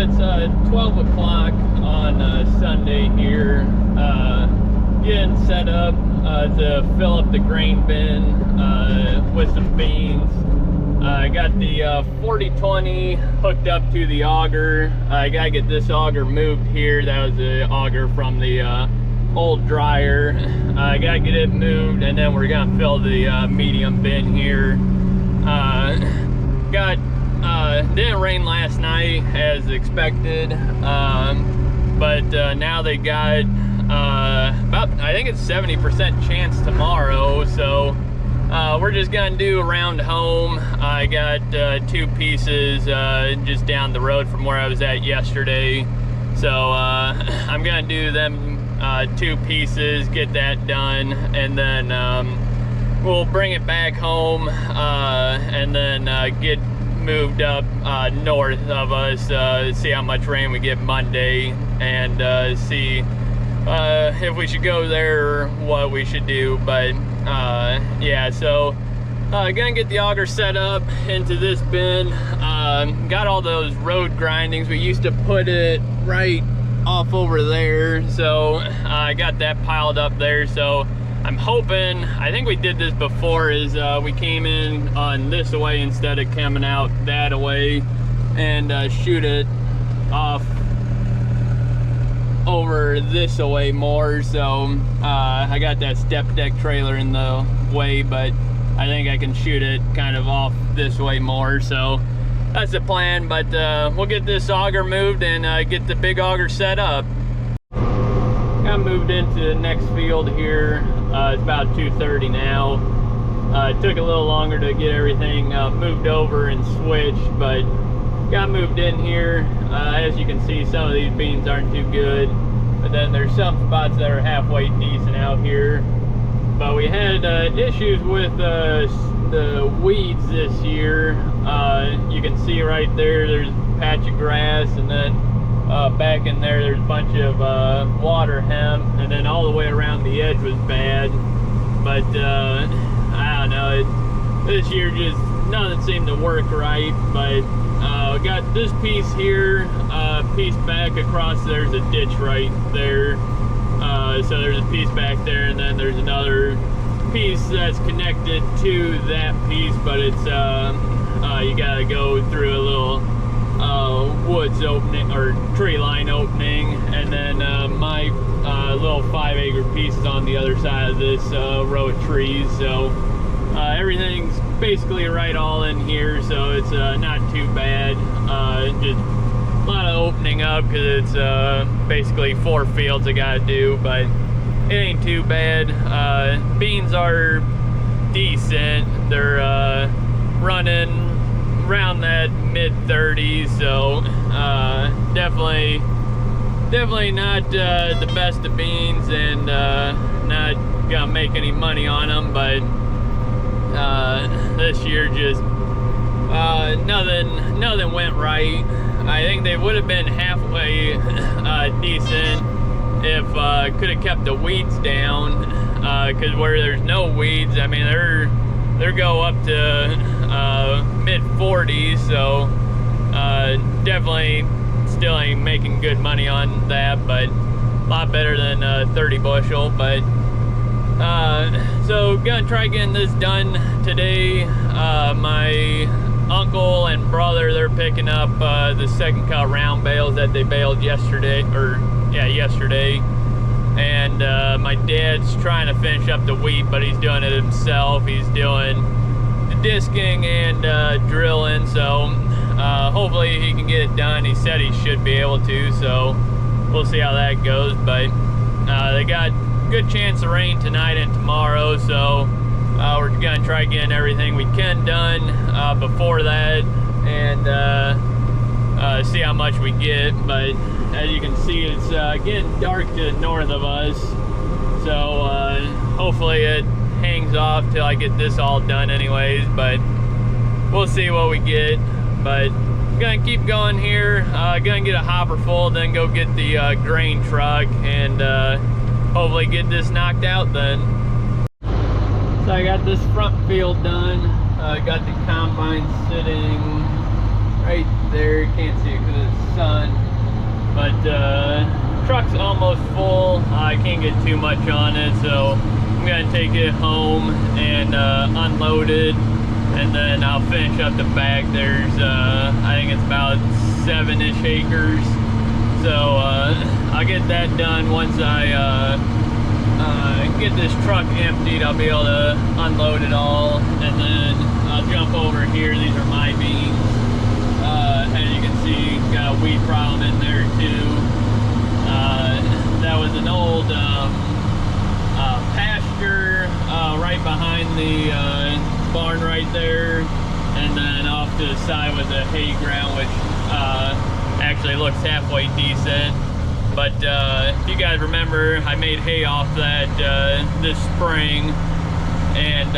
it's 12 o'clock on Sunday here. Getting set up to fill up the grain bin with some beans. I got the 40-20 hooked up to the auger. I gotta get this auger moved here. That was the auger from the old dryer. I gotta get it moved, and then we're gonna fill the medium bin here. Didn't rain last night as expected, but now they got about, I think it's 70% chance tomorrow, so we're just gonna do around home. I got 2 pieces just down the road from where I was at yesterday, so I'm gonna do them 2 pieces, get that done, and then we'll bring it back home and then get moved up north of us, see how much rain we get Monday, and see if we should go there or what we should do. But yeah, so gonna get the auger set up into this bin. Got all those road grindings. We used to put it right off over there, so I got that piled up there. So I'm hoping, I think we did this before, is we came in on this way instead of coming out that way, and shoot it off over this way more. So I got that step deck trailer in the way, but I think I can shoot it kind of off this way more. So that's the plan, but we'll get this auger moved and get the big auger set up. Got moved into the next field here. It's about 2:30 now. It took a little longer to get everything moved over and switched, but got moved in here. As you can see, some of these beans aren't too good, but then there's some spots that are halfway decent out here. But we had issues with the weeds this year. You can see right there, there's a patch of grass, and then back in there's a bunch of water hemp, and then all the way around the edge was bad. But I don't know, this year just nothing seemed to work right. But we got this piece here, piece back across, there's a ditch right there, so there's a piece back there, and then there's another piece that's connected to that piece, but it's you gotta go through a little woods opening or tree line opening, and then my little 5-acre piece is on the other side of this row of trees. So everything's basically right all in here, so it's not too bad. Just a lot of opening up because it's basically 4 fields I gotta do, but it ain't too bad. Beans are decent. They're running around that mid-30s, so definitely not the best of beans, and not gonna make any money on them. But this year just nothing went right. I think they would have been halfway decent if could have kept the weeds down, because where there's no weeds, I mean they go up to mid-40s, so definitely still ain't making good money on that, but a lot better than 30 bushel. But so gonna try getting this done today. My uncle and brother, they're picking up the second cut round bales that they baled yesterday, and my dad's trying to finish up the wheat, but he's doing it himself. He's doing the disking and drilling, so hopefully he can get it done. He said he should be able to, so we'll see how that goes. But they got good chance of rain tonight and tomorrow, so we're gonna try getting everything we can done before that, and see how much we get. But as you can see, it's getting dark to the north of us, so hopefully it hangs off till I get this all done anyways, but we'll see what we get. But gonna keep going here, gonna get a hopper full, then go get the grain truck, and hopefully get this knocked out then. So I got this front field done. Got the combine sitting right there. Can't see it because of the sun. But truck's almost full. I can't get too much on it, so I'm gonna take it home and unload it, and then I'll finish up the back. There's I think it's about 7-ish acres, so I'll get that done. Once I get this truck emptied, I'll be able to unload it all, and then I'll jump over here. These are my beans. As you can see, got a weed problem in there too. That was an old pasture right behind the barn right there, and then off to the side was a hay ground, which actually looks halfway decent. But if you guys remember, I made hay off that this spring, and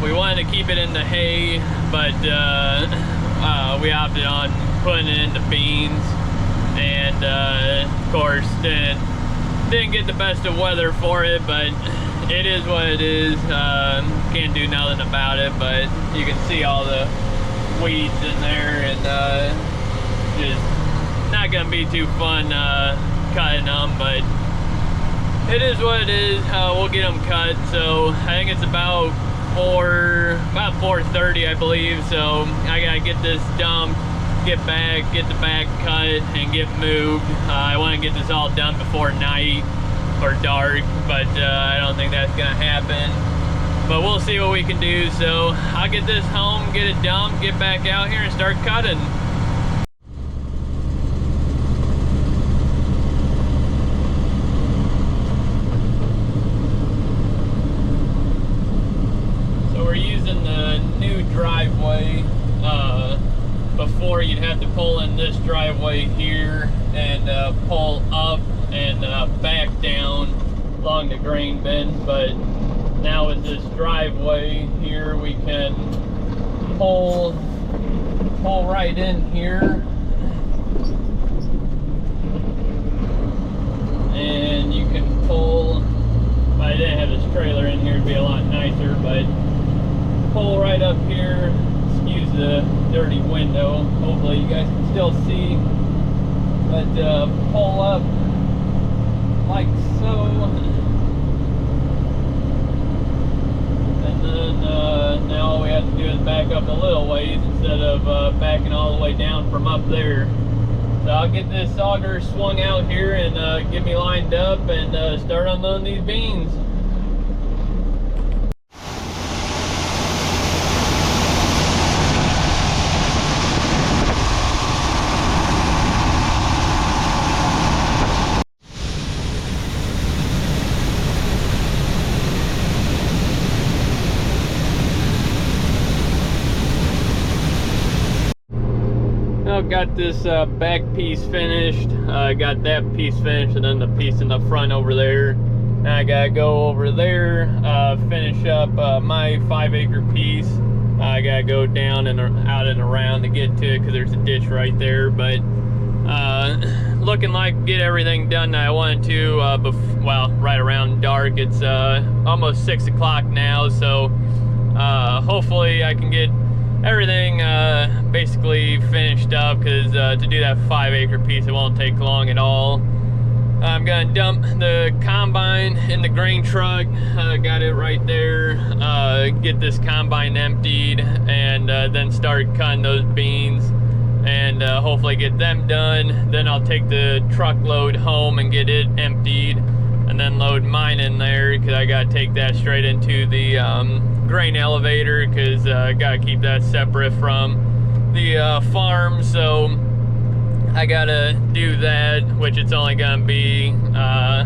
we wanted to keep it in the hay, but we opted on putting it into beans, and of course didn't get the best of weather for it, but it is what it is. Can't do nothing about it, but you can see all the weeds in there, and just not gonna be too fun cutting them, but it is what it is. We'll get them cut. So I think it's about 4:30, I believe. So I gotta get this dumped, get the back cut, and get moved. I want to get this all done before night or dark, but I don't think that's gonna happen. But we'll see what we can do. So I'll get this home, get it dumped, get back out here, and start cutting. Driveway. Before, you'd have to pull in this driveway here and pull up and back down along the grain bin, but now with this driveway here, we can pull right in here, and you can pull. If I didn't have this trailer in here, it'd be a lot nicer, but pull right up here. Excuse the dirty window, hopefully you guys can still see, but pull up like so, and then now all we have to do is back up a little ways instead of backing all the way down from up there. So I'll get this auger swung out here and get me lined up and start unloading these beans. Got this back piece finished, got that piece finished, and then the piece in the front over there. Now I gotta go over there, finish up my 5-acre piece. I gotta go down and out and around to get to it because there's a ditch right there, but looking like get everything done that I wanted to, well, right around dark. It's almost 6 o'clock now, so hopefully I can get everything basically finished up, because to do that 5-acre piece, it won't take long at all. I'm gonna dump the combine in the grain truck. Got it right there. Get this combine emptied, and then start cutting those beans, and hopefully get them done. Then I'll take the truckload home and get it emptied, and then load mine in there, because I gotta take that straight into the grain elevator, because I gotta keep that separate from the farm. So I gotta do that, which it's only gonna be well,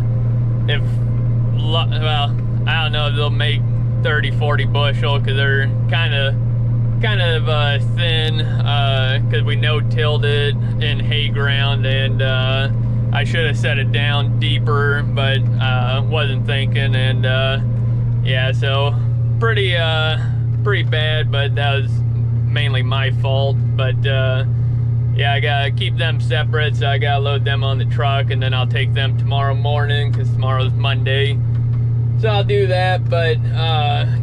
I don't know if they'll make 30-40 bushel, because they're kind of thin, because we no-tilled it in hay ground, and I should have set it down deeper, but wasn't thinking, and yeah, so pretty bad, but that was mainly my fault. But yeah, I gotta keep them separate, so I gotta load them on the truck, and then I'll take them tomorrow morning, because tomorrow's Monday. So I'll do that, but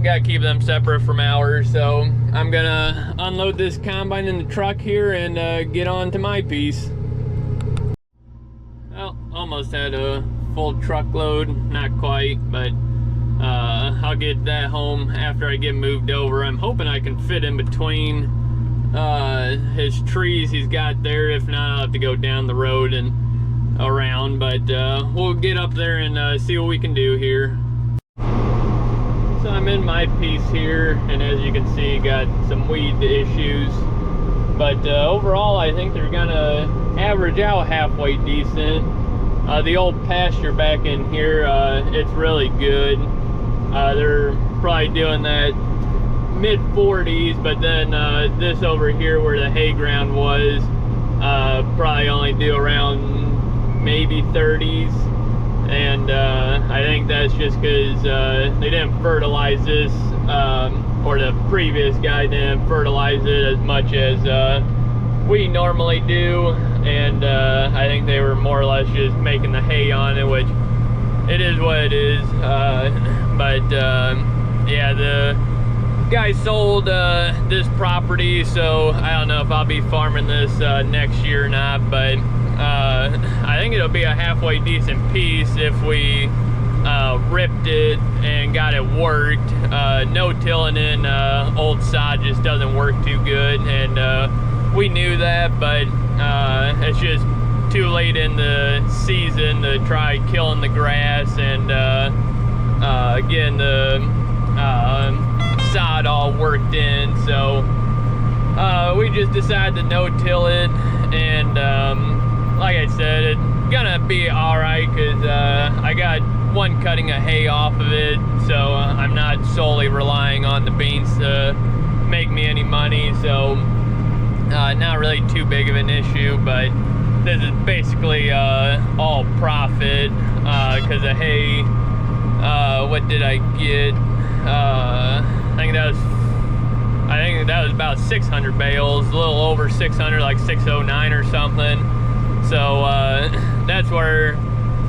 gotta keep them separate from ours. So I'm gonna unload this combine in the truck here and get on to my piece. Well, almost had a full truckload, not quite, but I'll get that home after I get moved over. I'm hoping I can fit in between his trees he's got there. If not, I'll have to go down the road and around, but we'll get up there and see what we can do here. So I'm in my piece here, and as you can see, got some weed issues, but overall I think they're gonna average out halfway decent. The old pasture back in here, it's really good. They're probably doing that mid-40s, but then this over here where the hay ground was, probably only do around maybe 30s. And I think that's just because they didn't fertilize this, or the previous guy didn't fertilize it as much as we normally do, and I think they were more or less just making the hay on it, which it is what it is. But yeah, the guy sold this property, so I don't know if I'll be farming this next year or not, but I think it'll be a halfway decent piece if we ripped it and got it worked. No tilling in old sod just doesn't work too good, and we knew that, but it's just too late in the season to try killing the grass and getting the sod all worked in. So we just decided to no-till it, and like I said, it's gonna be alright because I got one cutting of hay off of it, so I'm not solely relying on the beans to make me any money, so not really too big of an issue. But this is basically all profit because the hay, what did I get? I think that was about 600 bales, a little over 600, like 609 or something. So that's where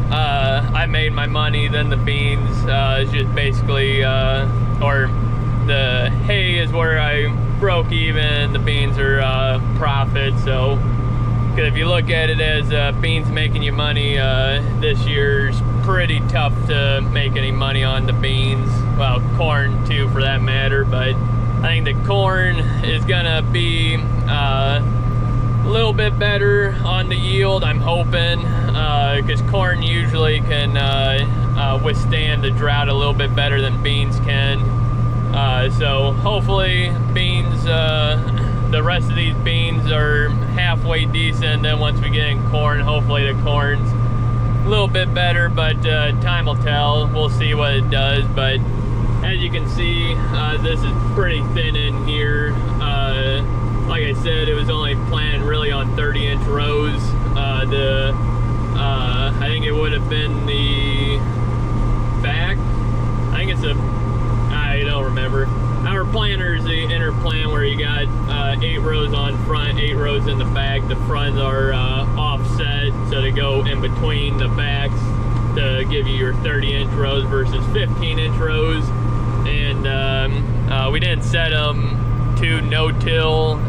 I made my money. Then the beans is just basically, or the hay is where I broke even. The beans are profit. So, because if you look at it as beans making you money, this year's pretty tough to make any money on the beans. Well, corn too, for that matter. But I think the corn is gonna be a little bit better on the yield, I'm hoping, because corn usually can withstand the drought a little bit better than beans can. So hopefully beans, the rest of these beans are halfway decent. Then once we get in corn, hopefully the corn's a little bit better, but time will tell. We'll see what it does. But as you can see, this is pretty thin in here. Like I said, it was only planted really on 30-inch rows. I think it would have been the back. I think it's I don't remember. Our planter is the inner plan where you got 8 rows on front, 8 rows in the back. The fronts are offset, so they go in between the backs to give you your 30-inch rows versus 15-inch rows. And we didn't set them to no-till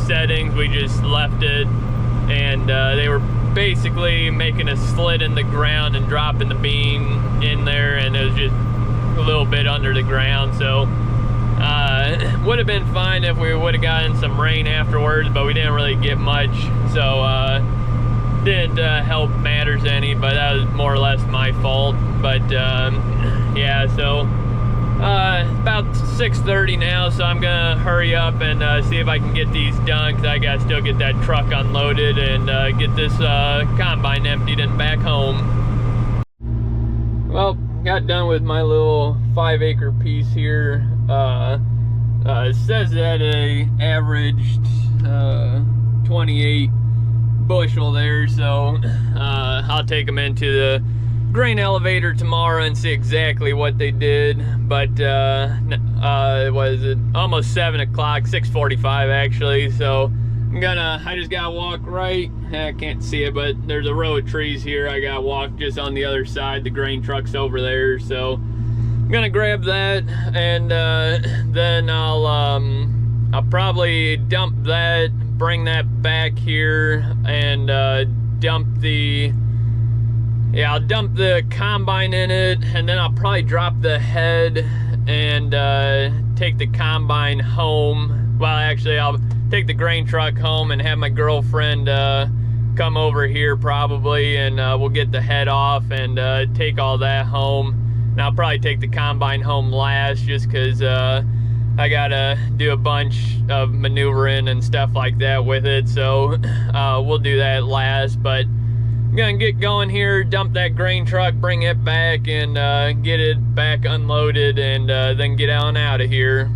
settings. We just left it, and they were basically making a slit in the ground and dropping the bean in there, and it was just a little bit under the ground. So would have been fine if we would have gotten some rain afterwards, but we didn't really get much, so didn't help matters any. But that was more or less my fault. But yeah, so about 6:30 now, so I'm gonna hurry up and see if I can get these done, because I gotta still get that truck unloaded and get this combine emptied and back home. Well, got done with my little 5-acre piece here. It says that I averaged 28 bushel there, so I'll take them into the grain elevator tomorrow and see exactly what they did. But was it almost 7 o'clock, 6:45 actually, so I just gotta walk right, I can't see it, but there's a row of trees here. I gotta walk just on the other side. The grain truck's over there, so I'm gonna grab that, and then I'll I'll probably dump that, bring that back here, and dump the, yeah, I'll dump the combine in it, and then I'll probably drop the head and take the combine home. Well, actually, I'll take the grain truck home and have my girlfriend come over here probably, and we'll get the head off and take all that home. And I'll probably take the combine home last, just because I gotta do a bunch of maneuvering and stuff like that with it, so we'll do that last. But I'm gonna get going here, dump that grain truck, bring it back, and get it back unloaded, and then get on out of here.